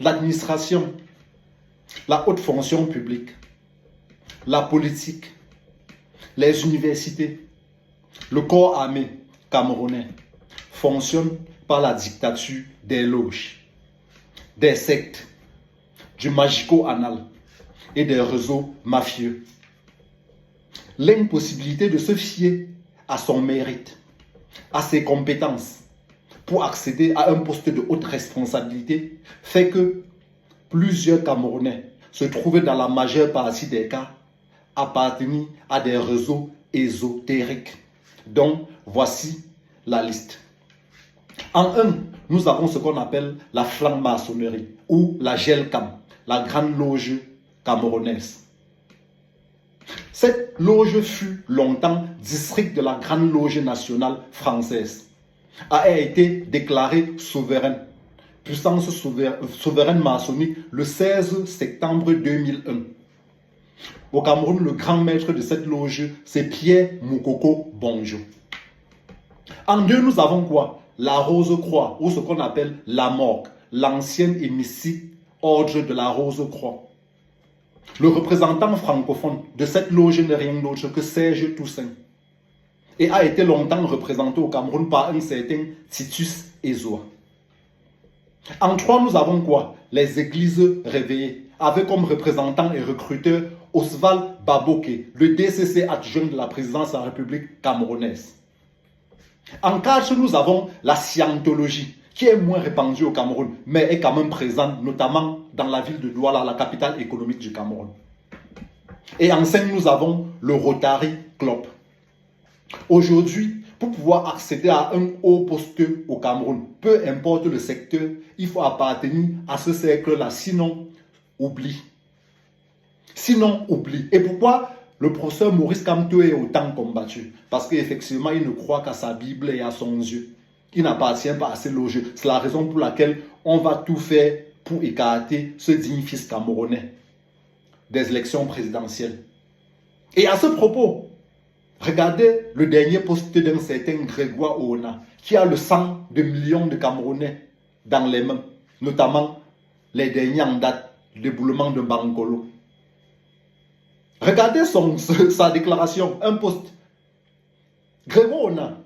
l'administration, la haute fonction publique, la politique, les universités, le corps armé camerounais fonctionnent par la dictature des loges, des sectes, du magico-anal et des réseaux mafieux. L'impossibilité de se fier à son mérite, à ses compétences pour accéder à un poste de haute responsabilité fait que plusieurs Camerounais se trouvaient dans la majeure partie des cas appartenir à des réseaux ésotériques. Donc, voici la liste. En un, nous avons ce qu'on appelle la franc-maçonnerie ou la GELCAM, la Grande Loge camerounaise. Cette loge fut longtemps district de la Grande Loge nationale française, a été déclarée souveraine, puissance souveraine maçonnique le 16 septembre 2001. Au Cameroun, le grand maître de cette loge, c'est Pierre Moukoko Bonjo. En deux, nous avons quoi? La Rose-Croix, ou ce qu'on appelle la Morgue, l'ancienne et mystique ordre de la Rose-Croix. Le représentant francophone de cette loge n'est rien d'autre que Serge Toussaint et a été longtemps représenté au Cameroun par un certain Titus Ezoa. En trois, nous avons quoi? Les églises réveillées, avec comme représentant et recruteur Oswald Baboke, le DCC adjoint de la présidence de la République camerounaise. En quatre, nous avons la scientologie, qui est moins répandue au Cameroun, mais est quand même présente, notamment dans la ville de Douala, la capitale économique du Cameroun. Et en cinq, nous avons le Rotary Club. Aujourd'hui, pour pouvoir accéder à un haut poste au Cameroun, peu importe le secteur, il faut appartenir à ce cercle-là, sinon, oublie. Sinon, oublie. Et pourquoi le professeur Maurice Kamto est autant combattu? Parce qu'effectivement, il ne croit qu'à sa Bible et à son Dieu. Il n'appartient pas à ces loges. C'est la raison pour laquelle on va tout faire pour écarter ce digne fils camerounais des élections présidentielles. Et à ce propos, regardez le dernier poste d'un certain Grégoire Oona, qui a le sang de millions de Camerounais dans les mains, notamment les derniers en date du déboulement de Bankolo. Regardez sa déclaration, un poste. Grégoire Oona,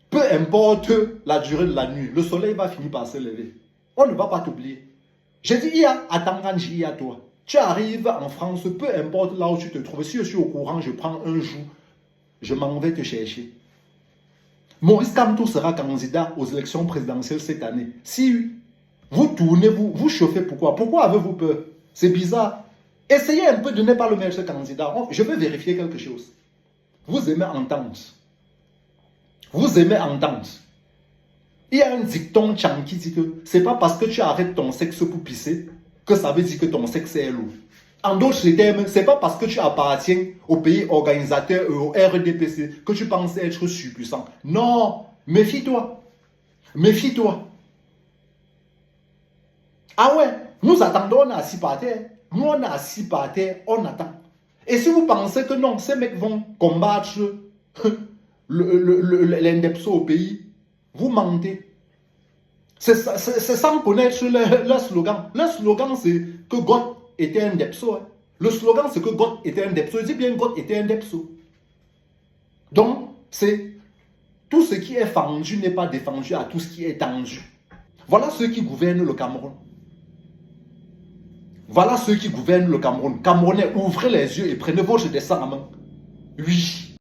peu importe la durée de la nuit, le soleil va finir par se lever. On ne va pas t'oublier. J'ai dit, il y a à Tanganji, il y a toi. Tu arrives en France, peu importe là où tu te trouves. Si je suis au courant, je prends un jour, je m'en vais te chercher. Maurice Kamto sera candidat aux élections présidentielles cette année. Si vous tournez, vous chauffez, pourquoi? Pourquoi avez-vous peur? C'est bizarre. Essayez un peu de ne pas le mettre candidat. Je veux vérifier quelque chose. Vous aimez entendre. Vous aimez entendre. Il y a un dicton Tchang qui dit que c'est pas parce que tu arrêtes ton sexe pour pisser que ça veut dire que ton sexe est lourd. En d'autres termes, c'est pas parce que tu appartiens au pays organisateur et au RDPC que tu penses être surpuissant. Non, méfie-toi. Méfie-toi. Ah ouais, nous attendons, on est assis par terre. Nous, on est assis par terre, on attend. Et si vous pensez que non, ces mecs vont combattre l'indepso au pays, vous mentez. C'est sans connaître leur slogan. Leur slogan, c'est que God était un depso. Hein. Le slogan, c'est que God était un depso. Je dis bien God était un depso. Donc, c'est tout ce qui est fendu n'est pas défendu à tout ce qui est tendu. Voilà ceux qui gouvernent le Cameroun. Voilà ceux qui gouvernent le Cameroun. Camerounais, ouvrez les yeux et prenez votre destin en main. Oui.